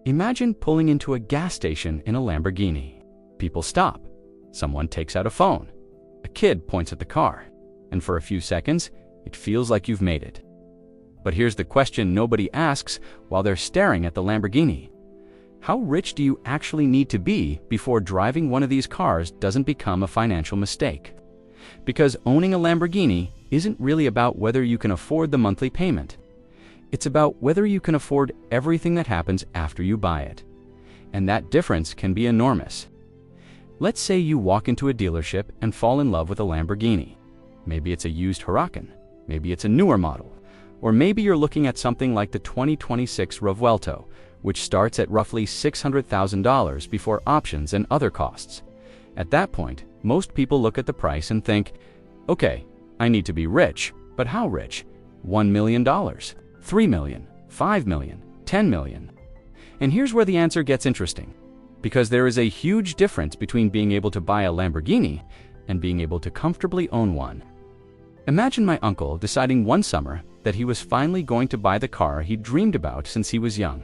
Imagine pulling into a gas station in a Lamborghini. People stop. Someone takes out a phone. A kid points at the car. And for a few seconds, it feels like you've made it. But here's the question nobody asks while they're staring at the Lamborghini. How rich do you actually need to be before driving one of these cars doesn't become a financial mistake? Because owning a Lamborghini isn't really about whether you can afford the monthly payment. It's about whether you can afford everything that happens after you buy it. And that difference can be enormous. Let's say you walk into a dealership and fall in love with a Lamborghini. Maybe it's a used Huracan. Maybe it's a newer model. Or maybe you're looking at something like the 2026 Revuelto, which starts at roughly $600,000 before options and other costs. At that point, most people look at the price and think, okay, I need to be rich, but how rich? $1 million, $3 million, $5 million, $10 million. And here's where the answer gets interesting, because there is a huge difference between being able to buy a Lamborghini and being able to comfortably own one. Imagine my uncle deciding one summer that he was finally going to buy the car he dreamed about since he was young.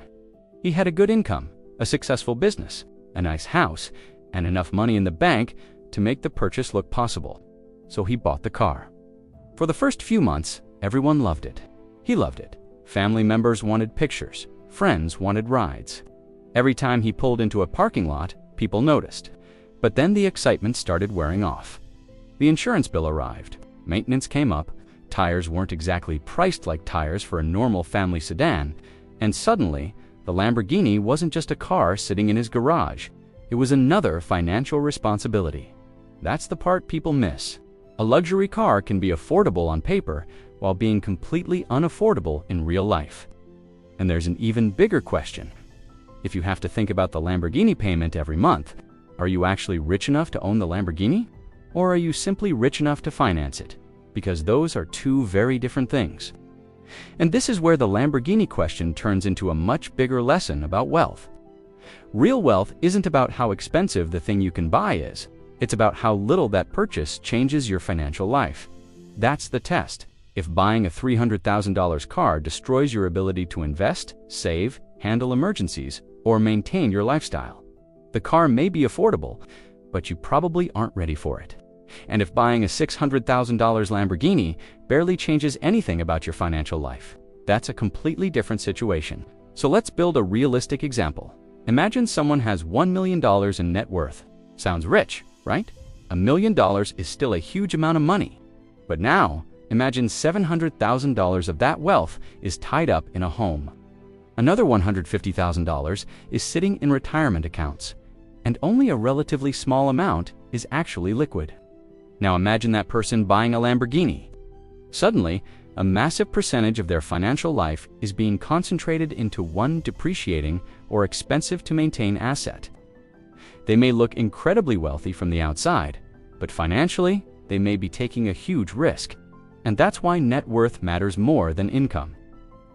He had a good income, a successful business, a nice house, and enough money in the bank to make the purchase look possible. So he bought the car. For the first few months, everyone loved it. He loved it. Family members wanted pictures. Friends wanted rides. Every time he pulled into a parking lot, people noticed. But then the excitement started wearing off. The insurance bill arrived. Maintenance came up. Tires weren't exactly priced like tires for a normal family sedan. And suddenly, the Lamborghini wasn't just a car sitting in his garage. It was another financial responsibility. That's the part people miss. A luxury car can be affordable on paper while being completely unaffordable in real life. And there's an even bigger question. If you have to think about the Lamborghini payment every month, are you actually rich enough to own the Lamborghini? Or are you simply rich enough to finance it? Because those are two very different things. And this is where the Lamborghini question turns into a much bigger lesson about wealth. Real wealth isn't about how expensive the thing you can buy is. It's about how little that purchase changes your financial life. That's the test. If buying a $300,000 car destroys your ability to invest, save, handle emergencies, or maintain your lifestyle, the car may be affordable, but you probably aren't ready for it. And if buying a $600,000 Lamborghini barely changes anything about your financial life, that's a completely different situation. So let's build a realistic example. Imagine someone has $1 million in net worth. Sounds rich, right? $1 million is still a huge amount of money. But now, imagine $700,000 of that wealth is tied up in a home. Another $150,000 is sitting in retirement accounts, and only a relatively small amount is actually liquid. Now imagine that person buying a Lamborghini. Suddenly, a massive percentage of their financial life is being concentrated into one depreciating or expensive to maintain asset. They may look incredibly wealthy from the outside, but financially, they may be taking a huge risk. And that's why net worth matters more than income.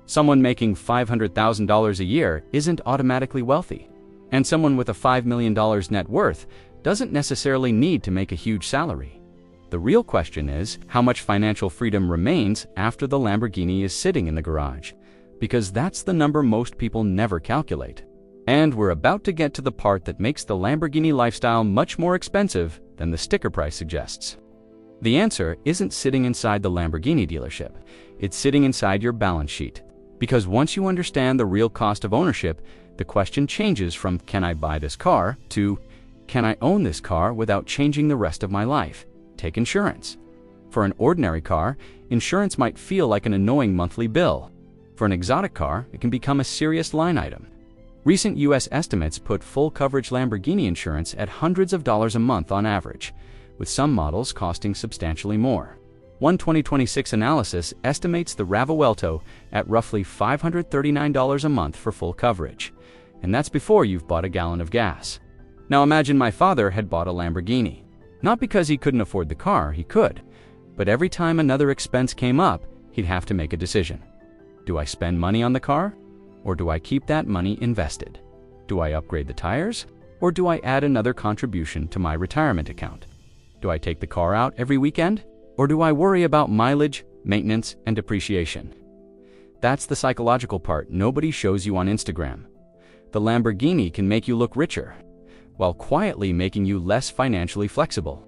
Someone making $500,000 a year isn't automatically wealthy. And someone with a $5 million net worth doesn't necessarily need to make a huge salary. The real question is how much financial freedom remains after the Lamborghini is sitting in the garage, because that's the number most people never calculate. And we're about to get to the part that makes the Lamborghini lifestyle much more expensive than the sticker price suggests. The answer isn't sitting inside the Lamborghini dealership, it's sitting inside your balance sheet. Because once you understand the real cost of ownership, the question changes from can I buy this car to can I own this car without changing the rest of my life? Take insurance. For an ordinary car, insurance might feel like an annoying monthly bill. For an exotic car, it can become a serious line item. Recent US estimates put full coverage Lamborghini insurance at hundreds of dollars a month on average, with some models costing substantially more. One 2026 analysis estimates the Revuelto at roughly $539 a month for full coverage, and that's before you've bought a gallon of gas. Now imagine my father had bought a Lamborghini. Not because he couldn't afford the car, he could, but every time another expense came up, he'd have to make a decision. Do I spend money on the car, or do I keep that money invested? Do I upgrade the tires, or do I add another contribution to my retirement account? Do I take the car out every weekend, or do I worry about mileage, maintenance, and depreciation? That's the psychological part nobody shows you on Instagram. The Lamborghini can make you look richer, while quietly making you less financially flexible.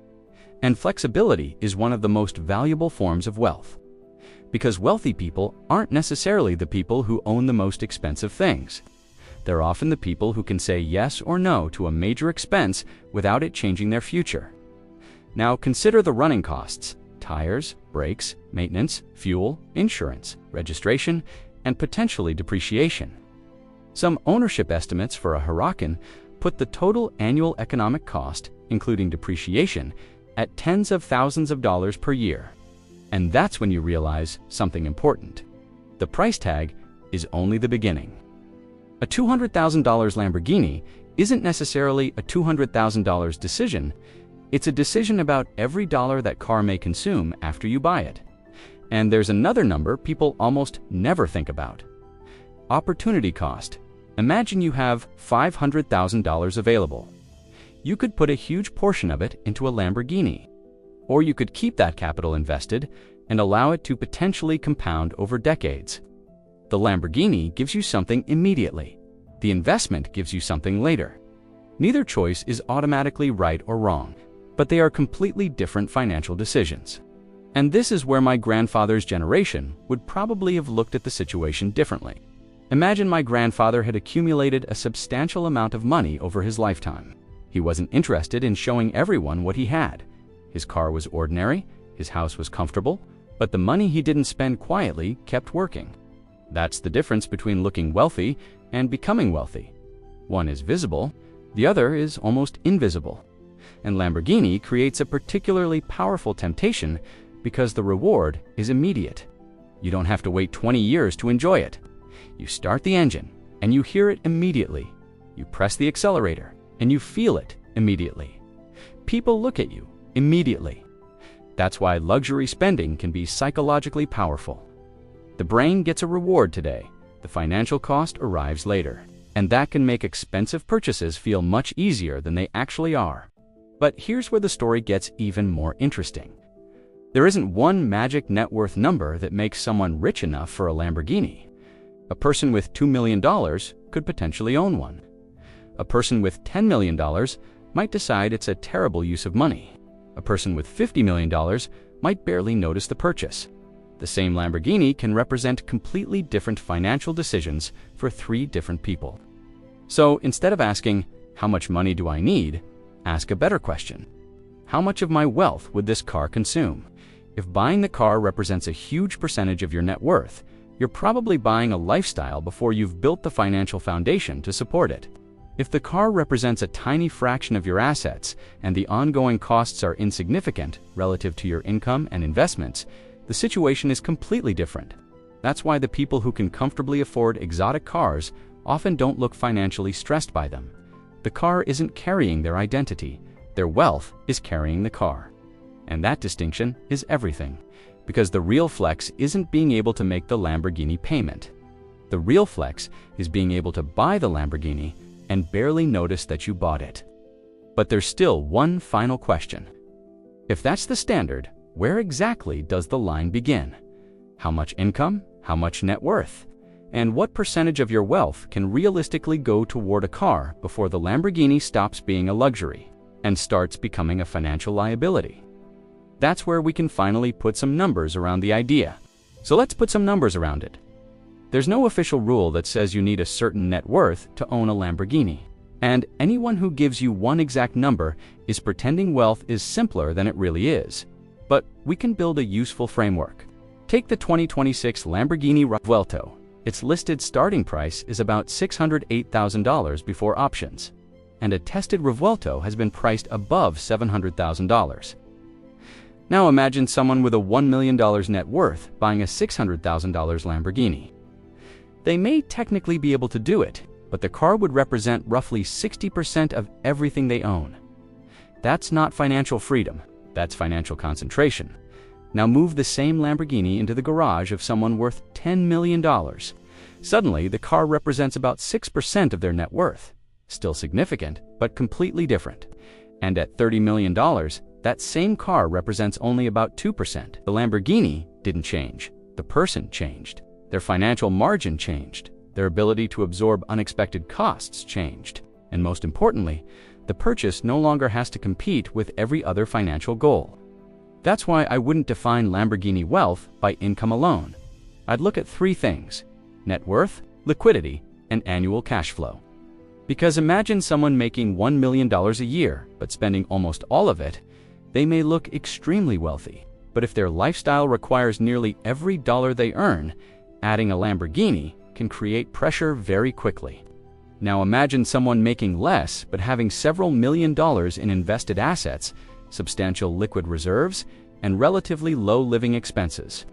And flexibility is one of the most valuable forms of wealth. Because wealthy people aren't necessarily the people who own the most expensive things. They're often the people who can say yes or no to a major expense without it changing their future. Now consider the running costs: tires, brakes, maintenance, fuel, insurance, registration, and potentially depreciation. Some ownership estimates for a Huracan put the total annual economic cost, including depreciation, at tens of thousands of dollars per year. And that's when you realize something important. The price tag is only the beginning. A $200,000 Lamborghini isn't necessarily a $200,000 decision. It's a decision about every dollar that car may consume after you buy it. And there's another number people almost never think about: opportunity cost. Imagine you have $500,000 available. You could put a huge portion of it into a Lamborghini. Or you could keep that capital invested and allow it to potentially compound over decades. The Lamborghini gives you something immediately. The investment gives you something later. Neither choice is automatically right or wrong, but they are completely different financial decisions. And this is where my grandfather's generation would probably have looked at the situation differently. Imagine my grandfather had accumulated a substantial amount of money over his lifetime. He wasn't interested in showing everyone what he had. His car was ordinary, his house was comfortable, but the money he didn't spend quietly kept working. That's the difference between looking wealthy and becoming wealthy. One is visible, the other is almost invisible. And Lamborghini creates a particularly powerful temptation because the reward is immediate. You don't have to wait 20 years to enjoy it. You start the engine and you hear it immediately. You press the accelerator and you feel it immediately. People look at you immediately. That's why luxury spending can be psychologically powerful. The brain gets a reward today, the financial cost arrives later, and that can make expensive purchases feel much easier than they actually are. But here's where the story gets even more interesting. There isn't one magic net worth number that makes someone rich enough for a Lamborghini. A person with $2 million could potentially own one. A person with $10 million might decide it's a terrible use of money. A person with $50 million might barely notice the purchase. The same Lamborghini can represent completely different financial decisions for three different people. So instead of asking, "How much money do I need?" ask a better question. How much of my wealth would this car consume? If buying the car represents a huge percentage of your net worth, you're probably buying a lifestyle before you've built the financial foundation to support it. If the car represents a tiny fraction of your assets and the ongoing costs are insignificant relative to your income and investments, the situation is completely different. That's why the people who can comfortably afford exotic cars often don't look financially stressed by them. The car isn't carrying their identity, their wealth is carrying the car. And that distinction is everything, because the real flex isn't being able to make the Lamborghini payment. The real flex is being able to buy the Lamborghini and barely notice that you bought it. But there's still one final question. If that's the standard, where exactly does the line begin? How much income? How much net worth? And what percentage of your wealth can realistically go toward a car before the Lamborghini stops being a luxury and starts becoming a financial liability? That's where we can finally put some numbers around the idea. So let's put some numbers around it. There's no official rule that says you need a certain net worth to own a Lamborghini. And anyone who gives you one exact number is pretending wealth is simpler than it really is. But we can build a useful framework. Take the 2026 Lamborghini Revuelto. Its listed starting price is about $608,000 before options, and a tested Revuelto has been priced above $700,000. Now imagine someone with a $1 million net worth buying a $600,000 Lamborghini. They may technically be able to do it, but the car would represent roughly 60% of everything they own. That's not financial freedom, that's financial concentration. Now move the same Lamborghini into the garage of someone worth $10 million. Suddenly, the car represents about 6% of their net worth. Still significant, but completely different. And at $30 million, that same car represents only about 2%. The Lamborghini didn't change. The person changed. Their financial margin changed. Their ability to absorb unexpected costs changed. And most importantly, the purchase no longer has to compete with every other financial goal. That's why I wouldn't define Lamborghini wealth by income alone. I'd look at three things: net worth, liquidity, and annual cash flow. Because imagine someone making $1 million a year, but spending almost all of it. They may look extremely wealthy, but if their lifestyle requires nearly every dollar they earn, adding a Lamborghini can create pressure very quickly. Now imagine someone making less but having several $1 million in invested assets, substantial liquid reserves, and relatively low living expenses.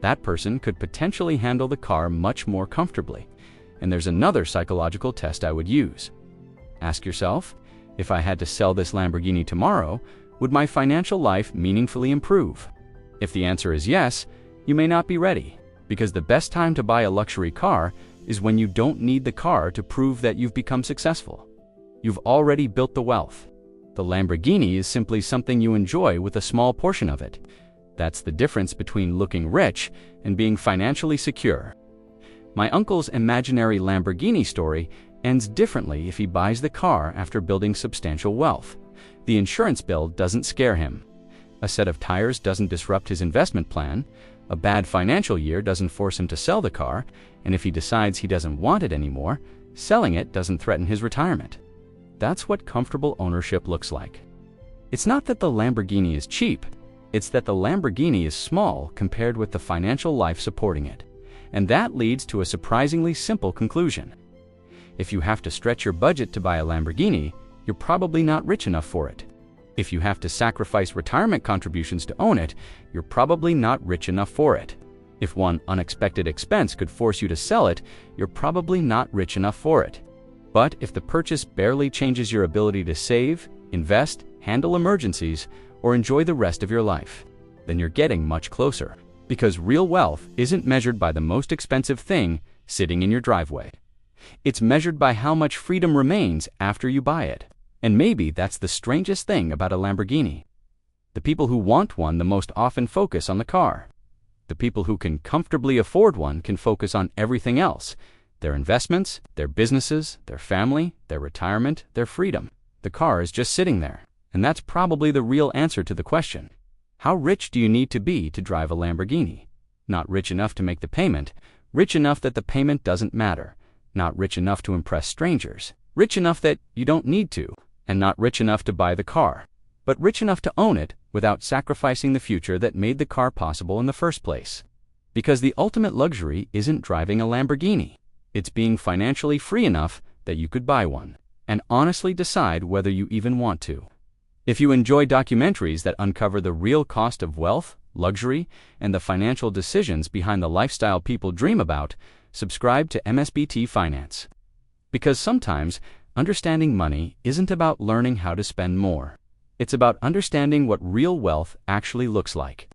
That person could potentially handle the car much more comfortably. And there's another psychological test I would use. Ask yourself, if I had to sell this Lamborghini tomorrow, would my financial life meaningfully improve? If the answer is yes, you may not be ready, because the best time to buy a luxury car is when you don't need the car to prove that you've become successful. You've already built the wealth. The Lamborghini is simply something you enjoy with a small portion of it. That's the difference between looking rich and being financially secure. My uncle's imaginary Lamborghini story ends differently if he buys the car after building substantial wealth. The insurance bill doesn't scare him. A set of tires doesn't disrupt his investment plan. A bad financial year doesn't force him to sell the car, and if he decides he doesn't want it anymore, selling it doesn't threaten his retirement. That's what comfortable ownership looks like. It's not that the Lamborghini is cheap, it's that the Lamborghini is small compared with the financial life supporting it. And that leads to a surprisingly simple conclusion. If you have to stretch your budget to buy a Lamborghini, you're probably not rich enough for it. If you have to sacrifice retirement contributions to own it, you're probably not rich enough for it. If one unexpected expense could force you to sell it, you're probably not rich enough for it. But if the purchase barely changes your ability to save, invest, handle emergencies, or enjoy the rest of your life, then you're getting much closer. Because real wealth isn't measured by the most expensive thing sitting in your driveway. It's measured by how much freedom remains after you buy it. And maybe that's the strangest thing about a Lamborghini. The people who want one the most often focus on the car. The people who can comfortably afford one can focus on everything else: their investments, their businesses, their family, their retirement, their freedom. The car is just sitting there. And that's probably the real answer to the question. How rich do you need to be to drive a Lamborghini? Not rich enough to make the payment, rich enough that the payment doesn't matter, not rich enough to impress strangers, rich enough that you don't need to, and not rich enough to buy the car, but rich enough to own it without sacrificing the future that made the car possible in the first place. Because the ultimate luxury isn't driving a Lamborghini. It's being financially free enough that you could buy one, and honestly decide whether you even want to. If you enjoy documentaries that uncover the real cost of wealth, luxury, and the financial decisions behind the lifestyle people dream about, subscribe to MSBT Finance. Because sometimes, understanding money isn't about learning how to spend more. It's about understanding what real wealth actually looks like.